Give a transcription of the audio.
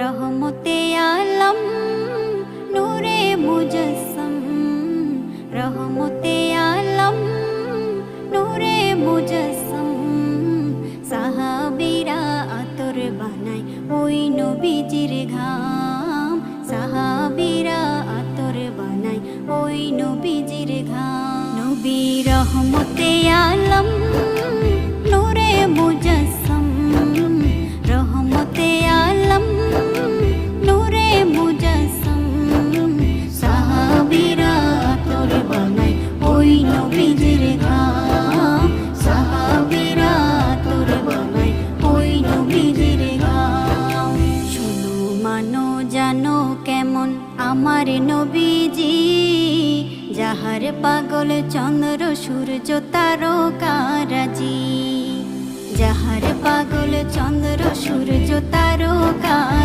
রহমতে আলম নূরে মুজস্সম, রহমতে আলম নূরে মুজস্সম। সাহাবীরা আতর বানায় ওই নবীজির ঘাম, সাহাবীরা আতর বানায় ওই নবীজির ঘাম। নবী রহমতে আলম নূরে মুজস্সম, রহমতে আলম নূরে মুজস্সম। সাহাবীরা আতর বানায় ওই নবীজির ঘাম, সাহাবীরা আতর বানায় ওই নবীজির ঘাম। শোনো মানো জানো কেমন আমার নবীজি, যাহার পাগল চন্দ্র সূর্য তারকারাজি, যাহার পাগল চন্দ্র সূর্য তারকা।